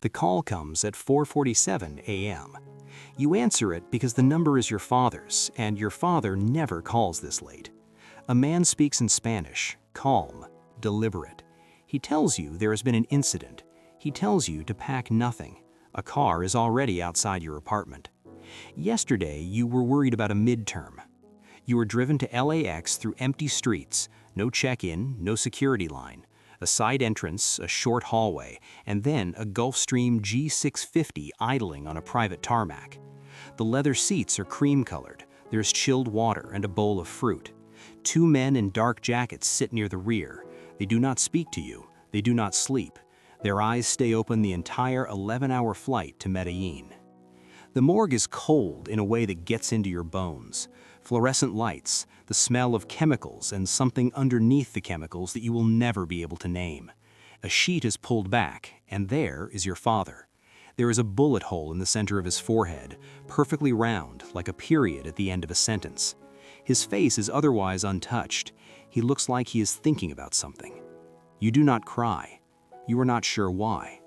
The call comes at 4:47 a.m. You answer it because the number is your father's, and your father never calls this late. A man speaks in Spanish, calm, deliberate. He tells you there has been an incident. He tells you to pack nothing. A car is already outside your apartment. Yesterday, you were worried about a midterm. You were driven to LAX through empty streets, no check-in, no security line, a side entrance, a short hallway, and then a Gulfstream G650 idling on a private tarmac. The leather seats are cream-colored. There's chilled water and a bowl of fruit. Two men in dark jackets sit near the rear. They do not speak to you. They do not sleep. Their eyes stay open the entire 11-hour flight to Medellin. The morgue is cold in a way that gets into your bones. Fluorescent lights, the smell of chemicals, and something underneath the chemicals that you will never be able to name. A sheet is pulled back, and there is your father. There is a bullet hole in the center of his forehead, perfectly round, like a period at the end of a sentence. His face is otherwise untouched. He looks like he is thinking about something. You do not cry. You are not sure why.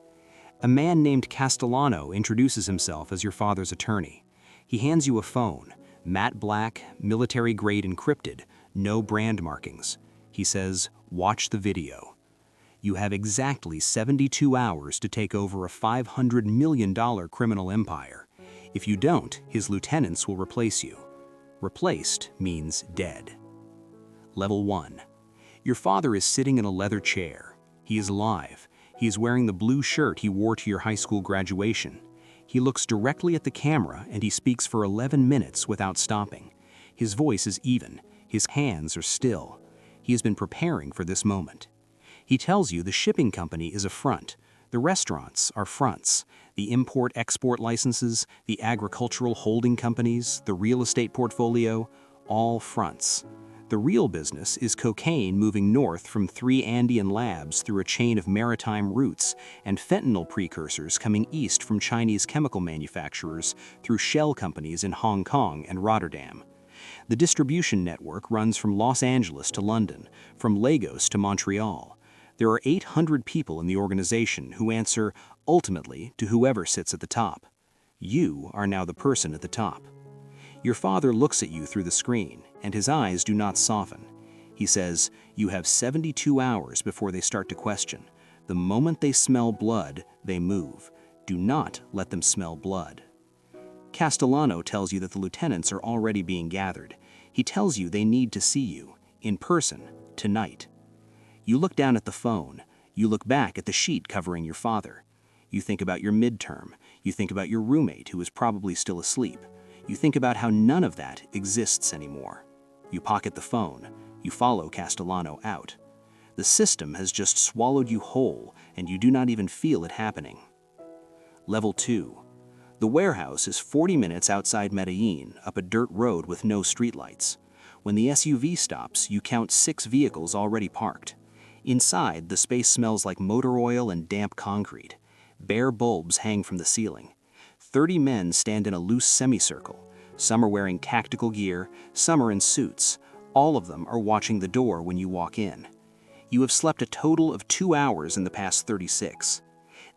A man named Castellano introduces himself as your father's attorney. He hands you a phone, matte black, military-grade encrypted, no brand markings. He says, "Watch the video." You have exactly 72 hours to take over a $500 million criminal empire. If you don't, his lieutenants will replace you. Replaced means dead. Level 1. Your father is sitting in a leather chair. He is alive. He is wearing the blue shirt he wore to your high school graduation. He looks directly at the camera and he speaks for 11 minutes without stopping. His voice is even. His hands are still. He has been preparing for this moment. He tells you the shipping company is a front. The restaurants are fronts. The import-export licenses, the agricultural holding companies, the real estate portfolio, all fronts. The real business is cocaine moving north from 3 Andean labs through a chain of maritime routes and fentanyl precursors coming east from Chinese chemical manufacturers through shell companies in Hong Kong and Rotterdam. The distribution network runs from Los Angeles to London, from Lagos to Montreal. There are 800 people in the organization who answer, ultimately, to whoever sits at the top. You are now the person at the top. Your father looks at you through the screen, and his eyes do not soften. He says, you have 72 hours before they start to question. The moment they smell blood, they move. Do not let them smell blood. Castellano tells you that the lieutenants are already being gathered. He tells you they need to see you, in person, tonight. You look down at the phone. You look back at the sheet covering your father. You think about your midterm. You think about your roommate who is probably still asleep. You think about how none of that exists anymore. You pocket the phone. You follow Castellano out. The system has just swallowed you whole, and you do not even feel it happening. Level 2. The warehouse is 40 minutes outside Medellin, up a dirt road with no streetlights. When the SUV stops, you count 6 vehicles already parked. Inside, the space smells like motor oil and damp concrete. Bare bulbs hang from the ceiling. 30 men stand in a loose semicircle. Some are wearing tactical gear, some are in suits. All of them are watching the door when you walk in. You have slept a total of 2 hours in the past 36.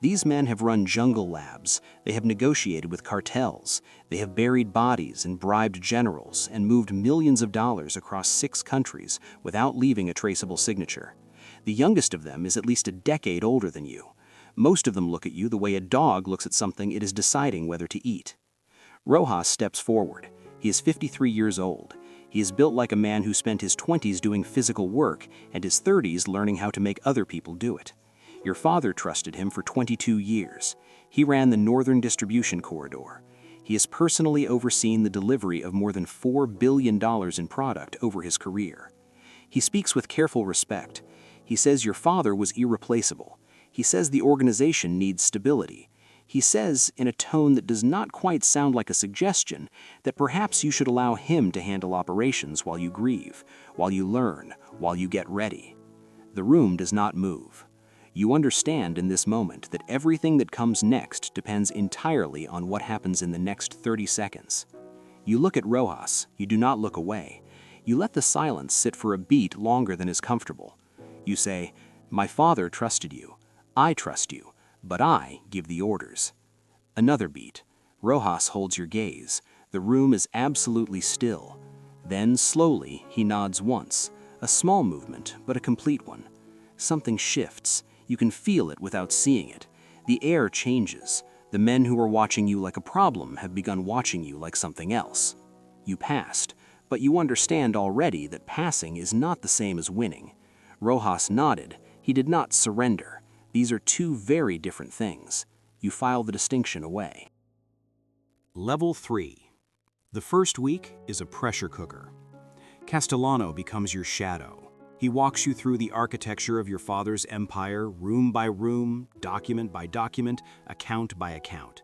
These men have run jungle labs. They have negotiated with cartels. They have buried bodies and bribed generals and moved millions of dollars across 6 countries without leaving a traceable signature. The youngest of them is at least a decade older than you. Most of them look at you the way a dog looks at something it is deciding whether to eat. Rojas steps forward. He is 53 years old. He is built like a man who spent his 20s doing physical work and his 30s learning how to make other people do it. Your father trusted him for 22 years. He ran the Northern Distribution Corridor. He has personally overseen the delivery of more than $4 billion in product over his career. He speaks with careful respect. He says your father was irreplaceable. He says the organization needs stability. He says, in a tone that does not quite sound like a suggestion, that perhaps you should allow him to handle operations while you grieve, while you learn, while you get ready. The room does not move. You understand in this moment that everything that comes next depends entirely on what happens in the next 30 seconds. You look at Rojas. You do not look away. You let the silence sit for a beat longer than is comfortable. You say, "My father trusted you. I trust you. but I give the orders. Another beat. Rojas holds your gaze. The room is absolutely still. Then, slowly, he nods once. A small movement, but a complete one. Something shifts. You can feel it without seeing it. The air changes. The men who were watching you like a problem have begun watching you like something else. You passed, but you understand already that passing is not the same as winning. Rojas nodded. He did not surrender. These are two very different things. You file the distinction away. Level 3. The first week is a pressure cooker. Castellano becomes your shadow. He walks you through the architecture of your father's empire, room by room, document by document, account by account.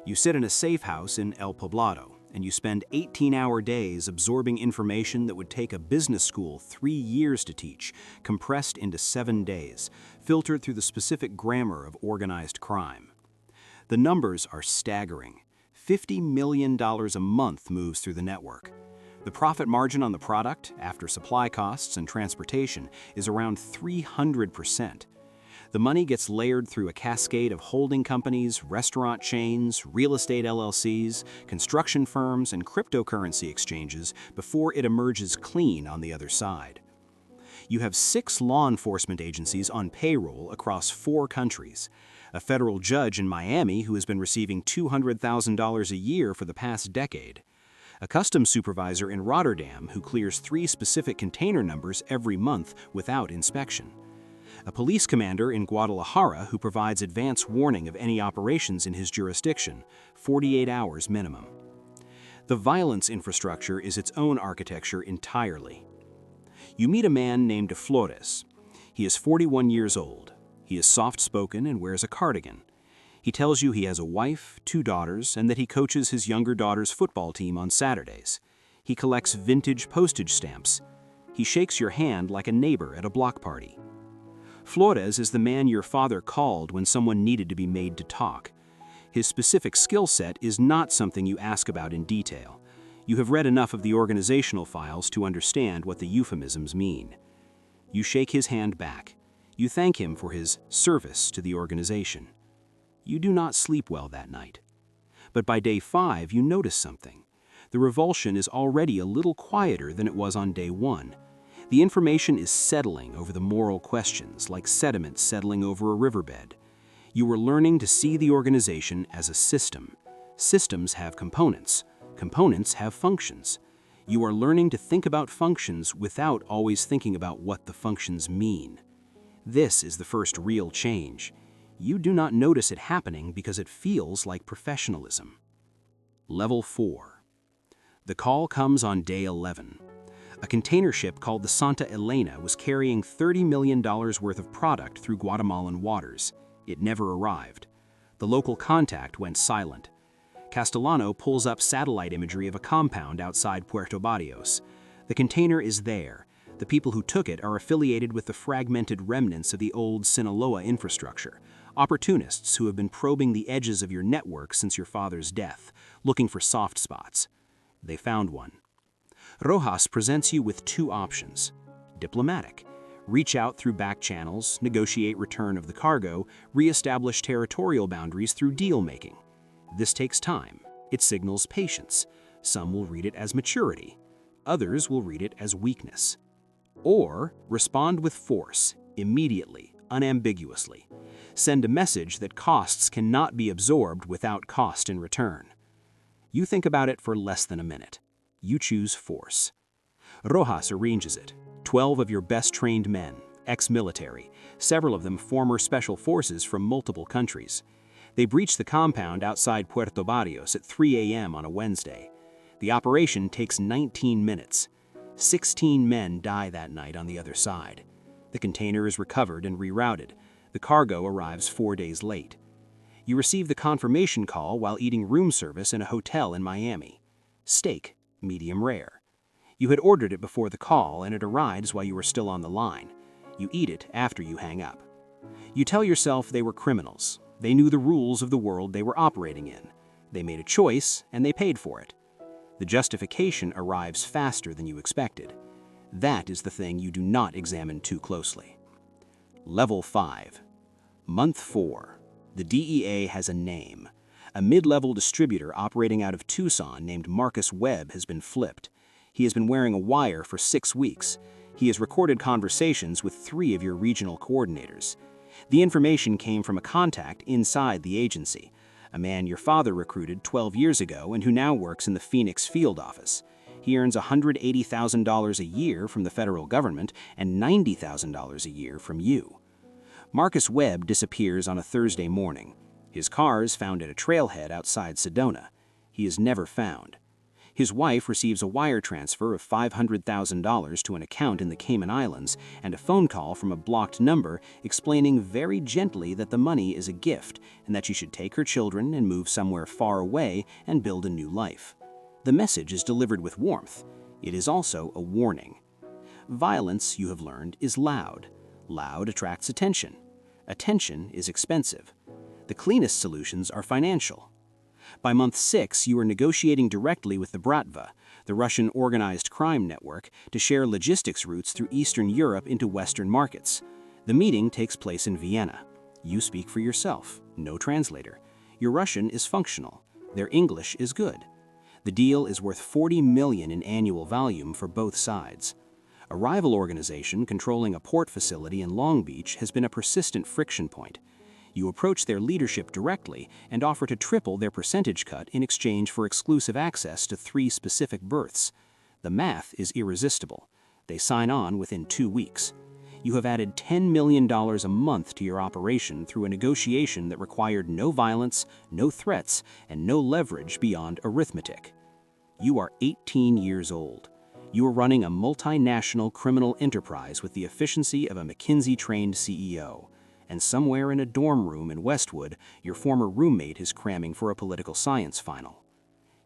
You sit in a safe house in El Poblado, and you spend 18-hour days absorbing information that would take a business school 3 years to teach, compressed into 7 days, filtered through the specific grammar of organized crime. The numbers are staggering. $50 million a month moves through the network. The profit margin on the product, after supply costs and transportation, is around 300%. The money gets layered through a cascade of holding companies, restaurant chains, real estate LLCs, construction firms, and cryptocurrency exchanges before it emerges clean on the other side. You have 6 law enforcement agencies on payroll across 4 countries. A federal judge in Miami who has been receiving $200,000 a year for the past decade. A customs supervisor in Rotterdam who clears 3 specific container numbers every month without inspection. A police commander in Guadalajara who provides advance warning of any operations in his jurisdiction, 48 hours minimum. The violence infrastructure is its own architecture entirely. You meet a man named Flores. He is 41 years old. He is soft-spoken and wears a cardigan. He tells you he has a wife, 2 daughters, and that he coaches his younger daughter's football team on Saturdays. He collects vintage postage stamps. He shakes your hand like a neighbor at a block party. Flores is the man your father called when someone needed to be made to talk. His specific skill set is not something you ask about in detail. You have read enough of the organizational files to understand what the euphemisms mean. You shake his hand back. You thank him for his service to the organization. You do not sleep well that night. But by day 5, you notice something. The revulsion is already a little quieter than it was on day 1. The information is settling over the moral questions, like sediment settling over a riverbed. You are learning to see the organization as a system. Systems have components. Components have functions. You are learning to think about functions without always thinking about what the functions mean. This is the first real change. You do not notice it happening because it feels like professionalism. Level 4. The call comes on day 11. A container ship called the Santa Elena was carrying $30 million worth of product through Guatemalan waters. It never arrived. The local contact went silent. Castellano pulls up satellite imagery of a compound outside Puerto Barrios. The container is there. The people who took it are affiliated with the fragmented remnants of the old Sinaloa infrastructure, opportunists who have been probing the edges of your network since your father's death, looking for soft spots. They found one. Rojas presents you with 2 options. Diplomatic. Reach out through back channels, negotiate return of the cargo, re-establish territorial boundaries through deal-making. This takes time. It signals patience. Some will read it as maturity. Others will read it as weakness. Or respond with force, immediately, unambiguously. Send a message that costs cannot be absorbed without cost in return. You think about it for less than a minute. You choose force. Rojas arranges it. 12 of your best-trained men, ex-military, several of them former special forces from multiple countries. They breach the compound outside Puerto Barrios at 3 a.m. on a Wednesday. The operation takes 19 minutes. 16 men die that night on the other side. The container is recovered and rerouted. The cargo arrives 4 days late. You receive the confirmation call while eating room service in a hotel in Miami. Steak, medium rare. You had ordered it before the call and it arrives while you were still on the line. You eat it after you hang up. You tell yourself they were criminals. They knew the rules of the world they were operating in. They made a choice and they paid for it. The justification arrives faster than you expected. That is the thing you do not examine too closely. Level 5. Month 4. The DEA has a name. A mid-level distributor operating out of Tucson named Marcus Webb has been flipped. He has been wearing a wire for 6 weeks. He has recorded conversations with 3 of your regional coordinators. The information came from a contact inside the agency, a man your father recruited 12 years ago and who now works in the Phoenix field office. He earns $180,000 a year from the federal government and $90,000 a year from you. Marcus Webb disappears on a Thursday morning. His car is found at a trailhead outside Sedona. He is never found. His wife receives a wire transfer of $500,000 to an account in the Cayman Islands and a phone call from a blocked number explaining very gently that the money is a gift and that she should take her children and move somewhere far away and build a new life. The message is delivered with warmth. It is also a warning. Violence, you have learned, is loud. Loud attracts attention. Attention is expensive. The cleanest solutions are financial. By month 6, you are negotiating directly with the Bratva, the Russian organized crime network, to share logistics routes through Eastern Europe into Western markets. The meeting takes place in Vienna. You speak for yourself, no translator. Your Russian is functional. Their English is good. The deal is worth $40 million in annual volume for both sides. A rival organization controlling a port facility in Long Beach has been a persistent friction point. You approach their leadership directly and offer to triple their percentage cut in exchange for exclusive access to 3 specific berths. The math is irresistible. They sign on within 2 weeks. You have added $10 million a month to your operation through a negotiation that required no violence, no threats, and no leverage beyond arithmetic. You are 18 years old. You are running a multinational criminal enterprise with the efficiency of a McKinsey-trained CEO. And somewhere in a dorm room in Westwood, your former roommate is cramming for a political science final.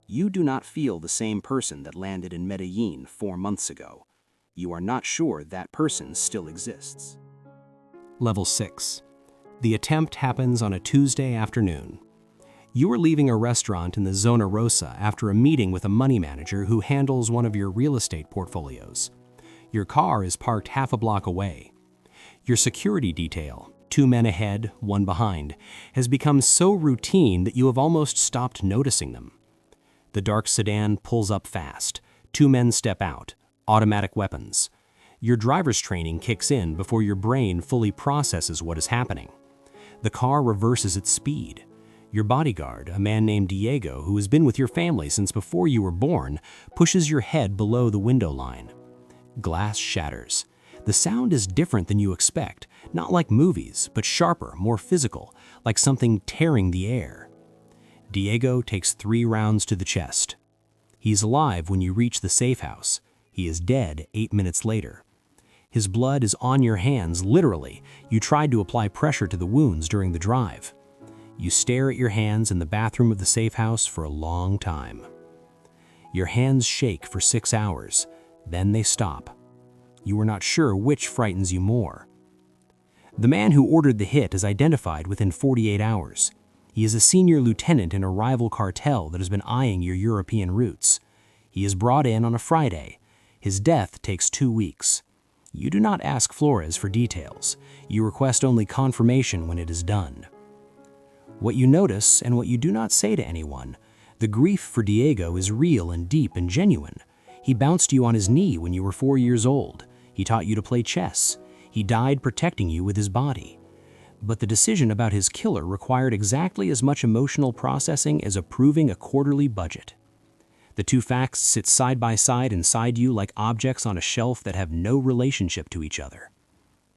You do not feel the same person that landed in Medellin 4 months ago. You are not sure that person still exists. Level 6. The attempt happens on a Tuesday afternoon. You are leaving a restaurant in the Zona Rosa after a meeting with a money manager who handles one of your real estate portfolios. Your car is parked half a block away. Your security detail, 2 men ahead, 1 behind, has become so routine that you have almost stopped noticing them. The dark sedan pulls up fast. 2 men step out, automatic weapons. Your driver's training kicks in before your brain fully processes what is happening. The car reverses its speed. Your bodyguard, a man named Diego, who has been with your family since before you were born, pushes your head below the window line. Glass shatters. The sound is different than you expect, not like movies, but sharper, more physical, like something tearing the air. Diego takes 3 rounds to the chest. He's alive when you reach the safe house. He is dead 8 minutes later. His blood is on your hands, literally. You tried to apply pressure to the wounds during the drive. You stare at your hands in the bathroom of the safe house for a long time. Your hands shake for 6 hours, then they stop. You are not sure which frightens you more. The man who ordered the hit is identified within 48 hours. He is a senior lieutenant in a rival cartel that has been eyeing your European routes. He is brought in on a Friday. His death takes 2 weeks. You do not ask Flores for details. You request only confirmation when it is done. What you notice and what you do not say to anyone, the grief for Diego is real and deep and genuine. He bounced you on his knee when you were 4 years old. He taught you to play chess. He died protecting you with his body. But the decision about his killer required exactly as much emotional processing as approving a quarterly budget. The 2 facts sit side by side inside you like objects on a shelf that have no relationship to each other.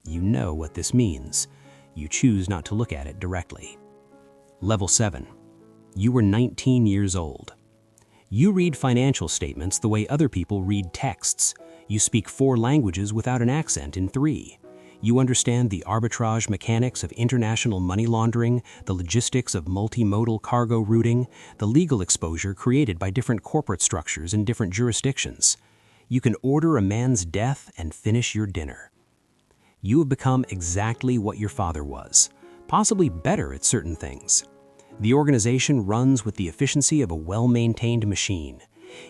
You know what this means. You choose not to look at it directly. Level 7. You were 19 years old. You read financial statements the way other people read texts. You speak 4 languages without an accent in 3. You understand the arbitrage mechanics of international money laundering, the logistics of multimodal cargo routing, the legal exposure created by different corporate structures in different jurisdictions. You can order a man's death and finish your dinner. You have become exactly what your father was, possibly better at certain things. The organization runs with the efficiency of a well-maintained machine.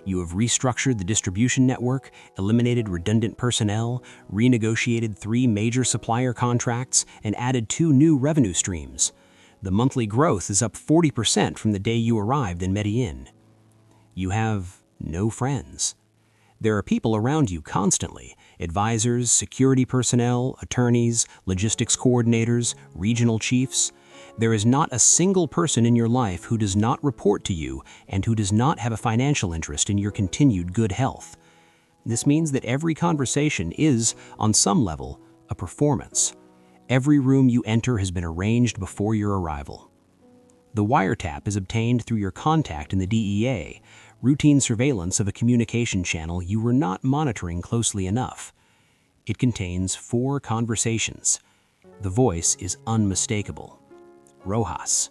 You have restructured the distribution network, eliminated redundant personnel, renegotiated 3 major supplier contracts, and added 2 new revenue streams. The monthly growth is up 40% from the day you arrived in Medellin. You have no friends. There are people around you constantly: advisors, security personnel, attorneys, logistics coordinators, regional chiefs. There is not a single person in your life who does not report to you and who does not have a financial interest in your continued good health. This means that every conversation is, on some level, a performance. Every room you enter has been arranged before your arrival. The wiretap is obtained through your contact in the DEA, routine surveillance of a communication channel you were not monitoring closely enough. It contains 4 conversations. The voice is unmistakable. Rojas.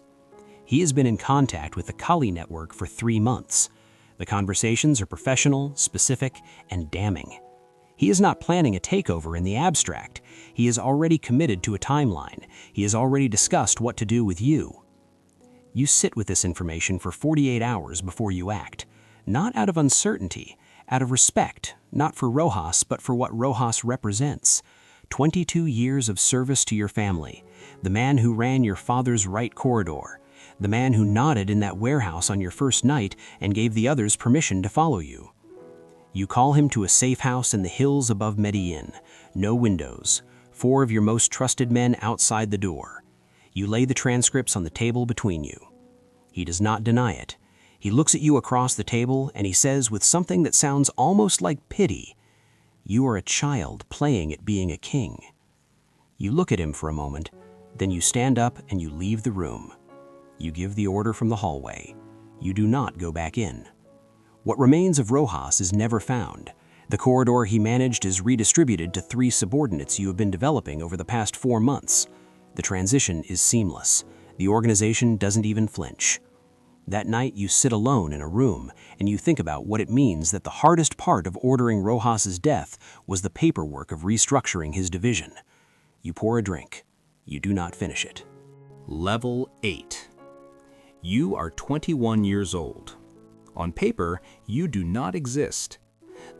He has been in contact with the Kali network for 3 months. The conversations are professional, specific, and damning. He is not planning a takeover in the abstract. He is already committed to a timeline. He has already discussed what to do with you. You sit with this information for 48 hours before you act, not out of uncertainty, out of respect, not for Rojas, but for what Rojas represents. 22 years of service to your family, the man who ran your father's right corridor, the man who nodded in that warehouse on your first night and gave the others permission to follow you. You call him to a safe house in the hills above Medellin. No windows. 4 of your most trusted men outside the door. You lay the transcripts on the table between you. He does not deny it. He looks at you across the table and he says with something that sounds almost like pity, "You are a child playing at being a king." You look at him for a moment, then you stand up and you leave the room. You give the order from the hallway. You do not go back in. What remains of Rojas is never found. The corridor he managed is redistributed to 3 subordinates you have been developing over the past 4 months. The transition is seamless. The organization doesn't even flinch. That night, you sit alone in a room and you think about what it means that the hardest part of ordering Rojas's death was the paperwork of restructuring his division. You pour a drink. You do not finish it. Level 8. You are 21 years old. On paper, you do not exist.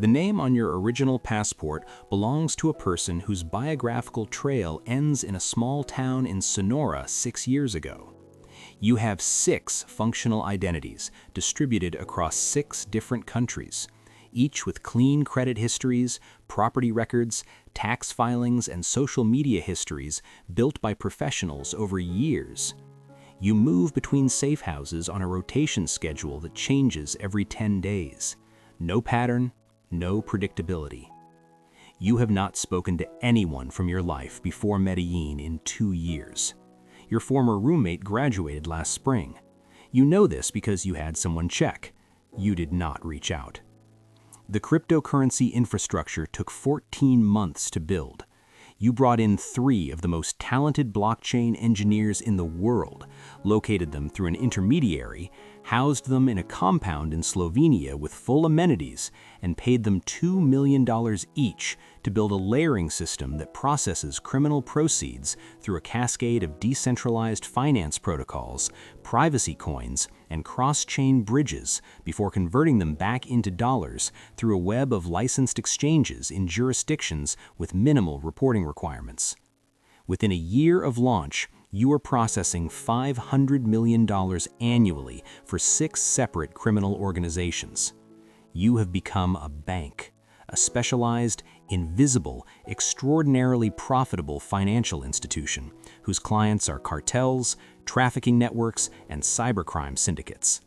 The name on your original passport belongs to a person whose biographical trail ends in a small town in Sonora 6 years ago. You have 6 functional identities distributed across 6 different countries, each with clean credit histories, property records, tax filings, and social media histories built by professionals over years. You move between safe houses on a rotation schedule that changes every 10 days. No pattern, no predictability. You have not spoken to anyone from your life before Medellin in 2 years. Your former roommate graduated last spring. You know this because you had someone check. You did not reach out. The cryptocurrency infrastructure took 14 months to build. You brought in 3 of the most talented blockchain engineers in the world, located them through an intermediary, housed them in a compound in Slovenia with full amenities, and paid them $2 million each to build a layering system that processes criminal proceeds through a cascade of decentralized finance protocols, privacy coins, and cross-chain bridges before converting them back into dollars through a web of licensed exchanges in jurisdictions with minimal reporting requirements. Within a year of launch, you are processing $500 million annually for 6 separate criminal organizations. You have become a bank, a specialized, invisible, extraordinarily profitable financial institution whose clients are cartels, trafficking networks, and cybercrime syndicates.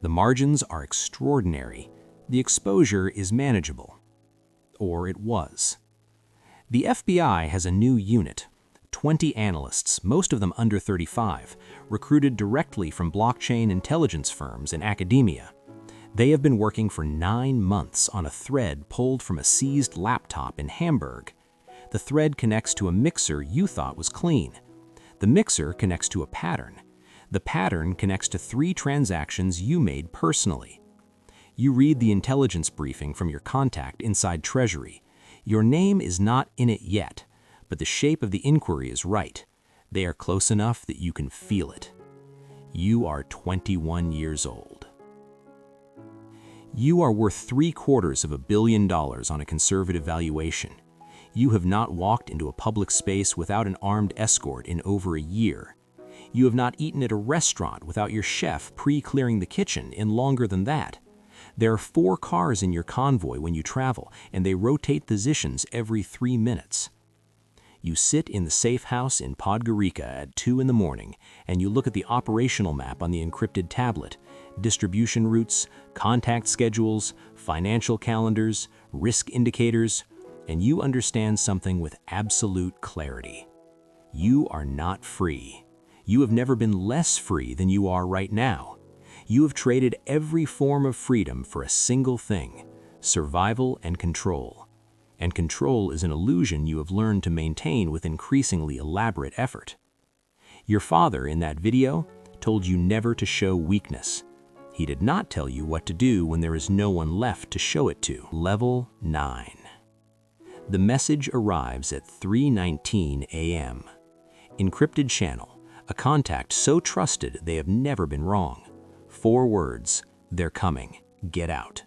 The margins are extraordinary. The exposure is manageable. Or it was. The FBI has a new unit. 20 analysts, most of them under 35, recruited directly from blockchain intelligence firms and academia. They have been working for 9 months on a thread pulled from a seized laptop in Hamburg. The thread connects to a mixer you thought was clean. The mixer connects to a pattern. The pattern connects to 3 transactions you made personally. You read the intelligence briefing from your contact inside Treasury. Your name is not in it yet, but the shape of the inquiry is right. They are close enough that you can feel it. You are 21 years old. You are worth $750 million on a conservative valuation. You have not walked into a public space without an armed escort in over a year. You have not eaten at a restaurant without your chef pre-clearing the kitchen in longer than that. There are 4 cars in your convoy when you travel, and they rotate positions every 3 minutes. You sit in the safe house in Podgorica at 2 in the morning, and you look at the operational map on the encrypted tablet, distribution routes, contact schedules, financial calendars, risk indicators, and you understand something with absolute clarity. You are not free. You have never been less free than you are right now. You have traded every form of freedom for a single thing: survival and control. And control is an illusion you have learned to maintain with increasingly elaborate effort. Your father, in that video, told you never to show weakness. He did not tell you what to do when there is no one left to show it to. Level 9. The message arrives at 3:19 a.m. Encrypted channel, a contact so trusted they have never been wrong. 4 words: they're coming, get out.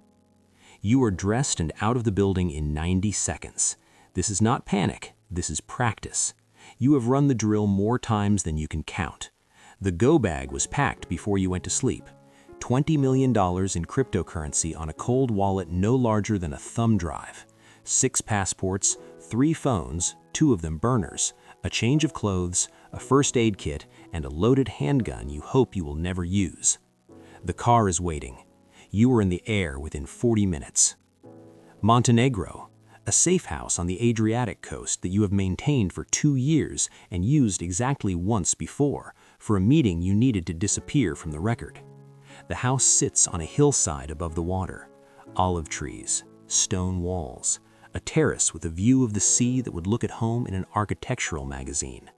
You are dressed and out of the building in 90 seconds. This is not panic, this is practice. You have run the drill more times than you can count. The go bag was packed before you went to sleep. $20 million in cryptocurrency on a cold wallet no larger than a thumb drive. 6 passports, 3 phones, 2 of them burners, a change of clothes, a first aid kit, and a loaded handgun you hope you will never use. The car is waiting. You are in the air within 40 minutes. Montenegro, a safe house on the Adriatic coast that you have maintained for 2 years and used exactly once before, for a meeting you needed to disappear from the record. The house sits on a hillside above the water. Olive trees, stone walls, a terrace with a view of the sea that would look at home in an architectural magazine.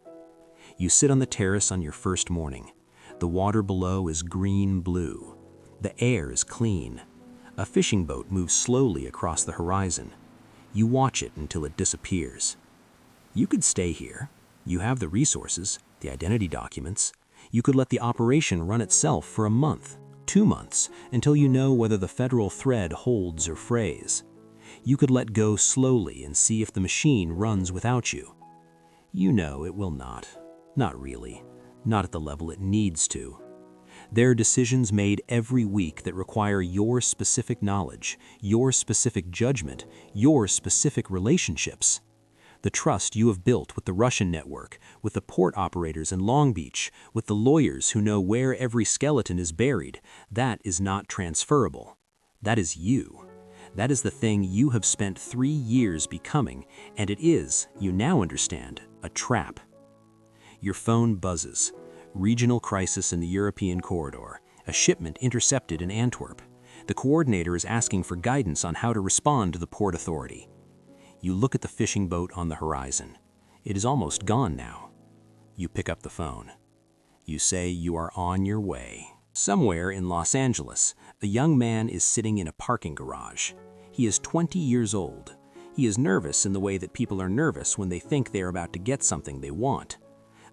You sit on the terrace on your first morning. The water below is green-blue. The air is clean. A fishing boat moves slowly across the horizon. You watch it until it disappears. You could stay here. You have the resources, the identity documents. You could let the operation run itself for a month, 2 months, until you know whether the federal thread holds or frays. You could let go slowly and see if the machine runs without you. You know it will not. Not really. Not at the level it needs to. There are decisions made every week that require your specific knowledge, your specific judgment, your specific relationships. The trust you have built with the Russian network, with the port operators in Long Beach, with the lawyers who know where every skeleton is buried, that is not transferable. That is you. That is the thing you have spent 3 years becoming, and it is, you now understand, a trap. Your phone buzzes. Regional crisis in the European corridor. A shipment intercepted in Antwerp. The coordinator is asking for guidance on how to respond to the port authority. You look at the fishing boat on the horizon. It is almost gone now. You pick up the phone. You say you are on your way. Somewhere in Los Angeles, a young man is sitting in a parking garage. He is 20 years old. He is nervous in the way that people are nervous when they think they are about to get something they want.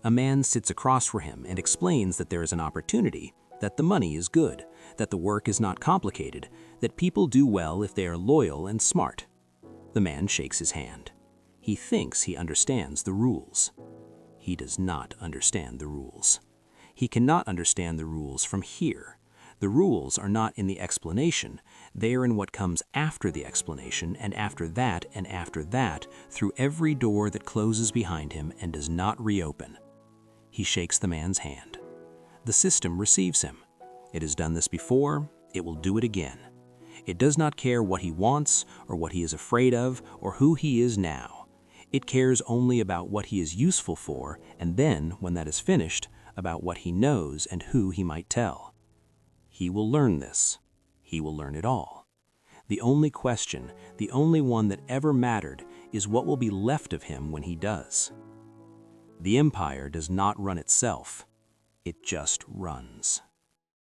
A man sits across from him and explains that there is an opportunity, that the money is good, that the work is not complicated, that people do well if they are loyal and smart. The man shakes his hand. He thinks he understands the rules. He does not understand the rules. He cannot understand the rules from here. The rules are not in the explanation. They are in what comes after the explanation, and after that, through every door that closes behind him and does not reopen. He shakes the man's hand. The system receives him. It has done this before, it will do it again. It does not care what he wants, or what he is afraid of, or who he is now. It cares only about what he is useful for, and then, when that is finished, about what he knows and who he might tell. He will learn this. He will learn it all. The only question, the only one that ever mattered, is what will be left of him when he does. The empire does not run itself. It just runs.